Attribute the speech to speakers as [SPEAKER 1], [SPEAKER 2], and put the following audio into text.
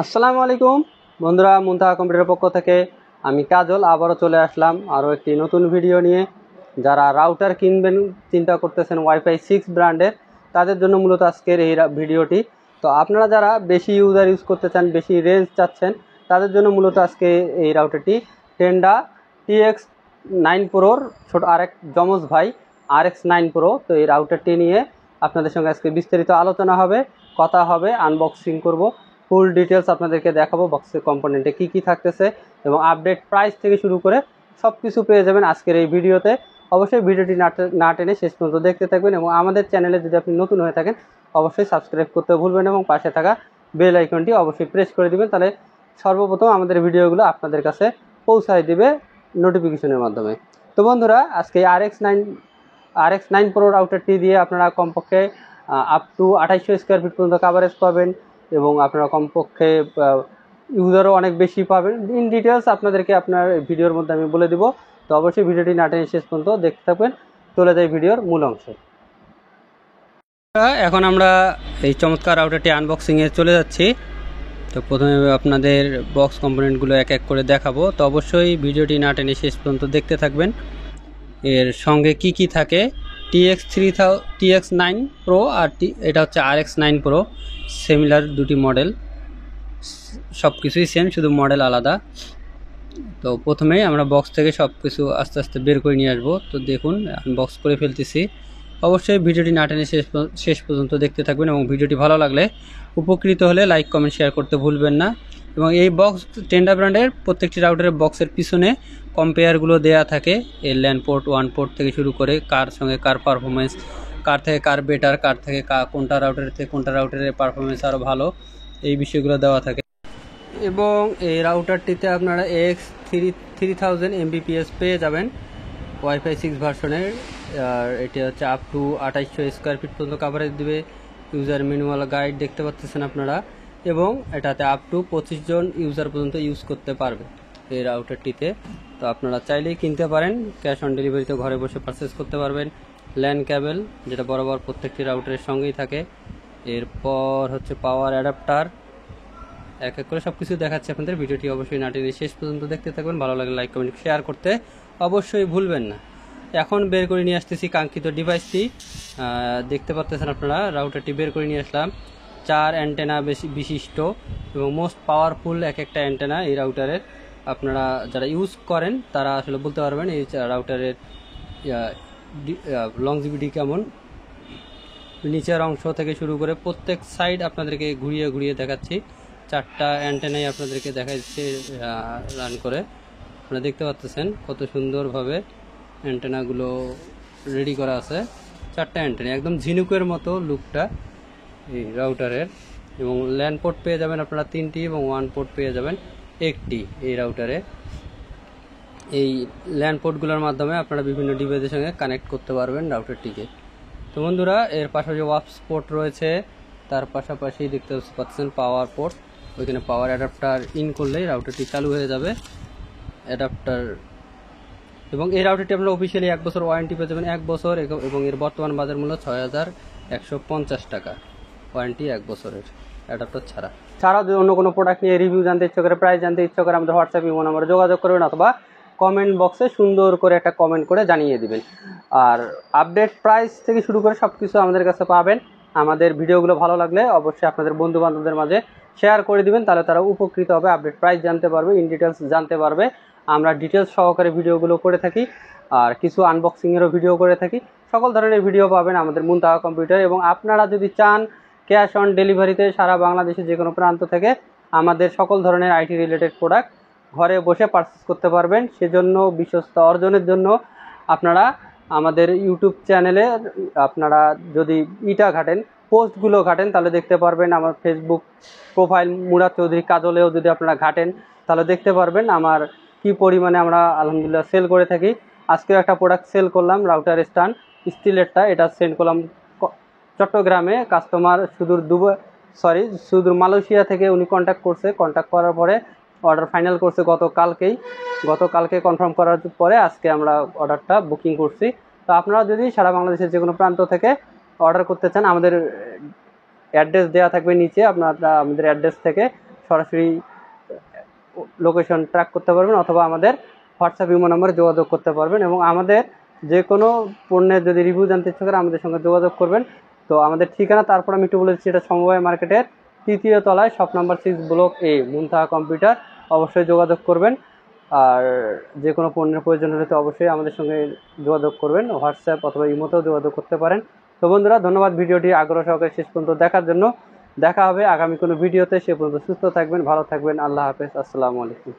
[SPEAKER 1] আসসালামু আলাইকুম বন্ধুরা, মুনতাহা কম্পিউটারের পক্ষ থেকে আমি কাজল আবারও চলে আসলাম আরও একটি নতুন ভিডিও নিয়ে। যারা রাউটার কিনবেন চিন্তা করতেছেন ওয়াইফাই 6 ব্র্যান্ডের, তাদের জন্য মূলত আজকের এই ভিডিওটি। তো আপনারা যারা বেশি ইউজার ইউজ করতে চান, বেশি রেঞ্জ চাচ্ছেন, তাদের জন্য মূলত আজকে এই রাউটারটি টেন্ডা TX9 প্রোর ছোট আরেক যমজ ভাই RX9 প্রো। তো এই রাউটারটি নিয়ে আপনাদের সঙ্গে আজকে বিস্তারিত আলোচনা হবে, কথা হবে, আনবক্সিং করব, ফুল ডিটেলস আপনাদেরকে দেখাবো বক্সের কম্পোনেন্টে কী কী থাকতেছে এবং আপডেট প্রাইস থেকে শুরু করে সব কিছু পেয়ে যাবেন আজকের এই ভিডিওতে। অবশ্যই ভিডিওটি না টেনে শেষ পর্যন্ত দেখতে থাকবেন এবং আমাদের চ্যানেলে যদি আপনি নতুন হয়ে থাকেন অবশ্যই সাবস্ক্রাইব করতে ভুলবেন এবং পাশে থাকা বেল আইকনটি অবশ্যই প্রেস করে দিবেন, তাহলে সর্বপ্রথম আমাদের ভিডিওগুলো আপনাদের কাছে পৌঁছায় দিবে নোটিফিকেশনের মাধ্যমে। তো বন্ধুরা, আজকে RX9 প্রো রাউটারটি দিয়ে আপনারা কমপক্ষে আপ টু 2800 স্কোয়ার ফিট পর্যন্ত কাভারেজ পাবেন এবং আপনারা কমপক্ষে ইউজারও অনেক বেশি পাবেন। ইন ডিটেলস আপনাদেরকে আপনার ভিডিওর মধ্যে আমি বলে দিব। তো অবশ্যই ভিডিওটি না টেনে শেষ পর্যন্ত দেখতে থাকবেন। চলে যাই ভিডিওর মূল অংশে। এখন আমরা এই চমৎকার রাউটারটি আনবক্সিংয়ে চলে যাচ্ছি। তো প্রথমে আপনাদের বক্স কম্পোনেন্টগুলো এক এক করে দেখাবো। তো অবশ্যই ভিডিওটি না টেনে শেষ পর্যন্ত দেখতে থাকবেন। এর সঙ্গে কি কি থাকে, TX9 প্রো আর এটা হচ্ছে RX9 প্রো, সিমিলার দুটি মডেল, সব কিছুই সেম, শুধু মডেল আলাদা। তো প্রথমেই আমরা বক্স থেকে সব কিছু আস্তে আস্তে বের করে নিয়ে আসবো। তো দেখুন, আনবক্স করে ফেলতেছি। অবশ্যই ভিডিওটি না টেনে শেষ পর্যন্ত দেখতে থাকবেন এবং ভিডিওটি ভালো লাগলে, উপকৃত হলে লাইক কমেন্ট শেয়ার করতে ভুলবেন না। এবং এই বক্স টেন্ডা ব্র্যান্ডের প্রত্যেকটি রাউটারের বক্সের পিছনে কম্পেয়ারগুলো দেয়া থাকে, এর ল্যান পোর্ট, ওয়ান পোর্ট থেকে শুরু করে কার সঙ্গে কার পারফরমেন্স, কার থেকে কার বেটার, কার থেকে কোনটা রাউটারের থেকে কোনটা রাউটারের পারফরমেন্স আরও ভালো, এই বিষয়গুলো দেওয়া থাকে। এবং এই রাউটারটিতে আপনারা AX3000 Mbps পেয়ে যাবেন ওয়াইফাই 6 ভার্সনের। আর এটি হচ্ছে আপ টু 2800 স্কোয়ার ফিট পর্যন্ত কাভারেজ দেবে। ইউজার ম্যানুয়াল গাইড দেখতে পাচ্ছেন আপনারা, এবং এটাতে আপ টু 25 জন ইউজার পর্যন্ত ইউজ করতে পারবে এই রাউটারটিতে। তো আপনারা চাইলেই কিনতে পারেন, ক্যাশ অন ডেলিভারিতে ঘরে বসে পারচেস করতে পারবেন। ল্যান ক্যাবেল, যেটা বরাবর প্রত্যেকটি রাউটারের সঙ্গেই থাকে। এরপর হচ্ছে পাওয়ার অ্যাডাপ্টার, এক এক করে সব কিছু দেখাচ্ছে আপনাদের। ভিডিওটি অবশ্যই না টেনে শেষ পর্যন্ত দেখতে থাকবেন। ভালো লাগলে লাইক কমেন্ট শেয়ার করতে অবশ্যই ভুলবেন না। এখন বের করে নিয়ে আসতেছি কাঙ্ক্ষিত ডিভাইসটি। দেখতে পাচ্ছেন আপনারা, রাউটারটি বের করে নিয়ে আসলাম। 4 অ্যান্টেনা বিশিষ্ট এবং মোস্ট পাওয়ারফুল এক একটা অ্যান্টেনা এই রাউটারের। আপনারা যারা ইউজ করেন তারা আসলে বলতে পারবেন এই রাউটারের লংজিভিটি কেমন। নিচের অংশ থেকে শুরু করে প্রত্যেক সাইড আপনাদেরকে ঘুরিয়ে ঘুরিয়ে দেখাচ্ছি। 4টা অ্যান্টেনাই আপনাদেরকে দেখাচ্ছে রান করে। আপনারা দেখতে পাচ্ছেন কত সুন্দরভাবে অ্যান্টেনাগুলো রেডি করা আছে। 4টা অ্যান্টেনা, একদম ঝিনুকের মতো লুকটা এই রাউটারের। এবং ল্যান পোর্ট পেয়ে যাবেন আপনারা 3টি এবং ওয়ান পোর্ট পেয়ে যাবেন 1টি এই রাউটারে। এই ল্যান পোর্টগুলোর মাধ্যমে আপনারা বিভিন্ন ডিভাইসের সঙ্গে কানেক্ট করতে পারবেন রাউটারটিকে। তো বন্ধুরা, এর পাশাপাশি ওয়াপস পোর্ট রয়েছে, তার পাশাপাশি দেখতে পাচ্ছেন পাওয়ার পোর্ট। ওইখানে পাওয়ার অ্যাডাপ্টার ইন করলেই রাউটারটি চালু হয়ে যাবে। অ্যাডাপ্টার, এবং এই রাউটারটি আপনারা অফিসিয়ালি 1 বছর ওয়ারেন্টি পেয়ে যাবেন, 1 বছর, এবং এর বর্তমান বাজার মূল্য 6150 টাকা, ওয়ারেন্টি 1 বছরের অ্যাডাপ্টার ছাড়াও যদি অন্য কোনো প্রোডাক্ট নিয়ে রিভিউ জানতে ইচ্ছা করে, প্রাইস জানতে ইচ্ছা করে, আমাদের হোয়াটসঅ্যাপ ইমো নম্বরে যোগাযোগ করবেন অথবা কমেন্ট বক্সে সুন্দর করে একটা কমেন্ট করে জানিয়ে দিবেন। আর আপডেট প্রাইস থেকে শুরু করে সব কিছু আমাদের কাছে পাবেন। আমাদের ভিডিওগুলো ভালো লাগলে অবশ্যই আপনাদের বন্ধু বান্ধবদের মাঝে শেয়ার করে দিবেন, তাহলে তারা উপকৃত হবে, আপডেট প্রাইস জানতে পারবে, ইন ডিটেলস জানতে পারবে। আমরা ডিটেলস সহকারে ভিডিওগুলো করে থাকি, আর কিছু আনবক্সিংয়েরও ভিডিও করে থাকি। সকল ধরনের ভিডিও পাবেন আমাদের মুনতাহা কম্পিউটার। এবং আপনারা যদি চান ক্যাশ অন ডেলিভারিতে সারা বাংলাদেশে যে কোনো প্রান্ত থেকে আমাদের সকল ধরনের আইটি রিলেটেড প্রোডাক্ট ঘরে বসে পারচেস করতে পারবেন, সেজন্য বিশ্বস্ত অর্জনের জন্য আপনারা আমাদের ইউটিউব চ্যানেলে আপনারা যদি ঘাটেন, পোস্টগুলো ঘাটেন, তাহলে দেখতে পারবেন। আমার ফেসবুক প্রোফাইল মুরাদ চৌধুরী কাজলেও যদি আপনারা ঘাটেন তাহলে দেখতে পারবেন আমার কি পরিমাণে আমরা আলহামদুলিল্লাহ সেল করে থাকি। আজকেও একটা প্রোডাক্ট সেল করলাম, রাউটার স্ট্যান্ড স্টিলেরটা, এটা সেন্ড করলাম চট্টগ্রামে। কাস্টমার সুদূর মালয়েশিয়া থেকে উনি কন্ট্যাক্ট করার পরে অর্ডার ফাইনাল করছে গতকালকে কনফার্ম করার পরে আজকে আমরা অর্ডারটা বুকিং করছি। তো আপনারা যদি সারা বাংলাদেশের যে কোনো প্রান্ত থেকে অর্ডার করতে চান, আমাদের অ্যাড্রেস দেওয়া থাকবে নিচে, আপনারা আমাদের অ্যাড্রেস থেকে সরাসরি লোকেশন ট্র্যাক করতে পারবেন, অথবা আমাদের হোয়াটসঅ্যাপ ইমো নম্বরে যোগাযোগ করতে পারবেন। এবং আমাদের যে কোনো পণ্যের যদি রিভিউ জানতে ইচ্ছে করে আমাদের সঙ্গে যোগাযোগ করবেন। তো আমাদের ঠিকানা তারপর আমি একটু বলে দিচ্ছি, এটা সমবায় মার্কেটের 3য় তলায়, shop number 6, block A, Muntaha computer. অবশ্যই যোগাযোগ করবেন। আর যে কোনো পণ্যের প্রয়োজন হলে তো অবশ্যই আমাদের সঙ্গে যোগাযোগ করবেন, হোয়াটসঅ্যাপ অথবা ইমোতেও যোগাযোগ করতে পারেন। তো বন্ধুরা, ধন্যবাদ ভিডিওটি আগ্রহ সহকারে শেষ পর্যন্ত দেখার জন্য। দেখা হবে আগামী কোনো ভিডিওতে। সে পর্যন্ত সুস্থ থাকবেন, ভালো থাকবেন। আল্লাহ হাফেজ, আসসালামু আলাইকুম।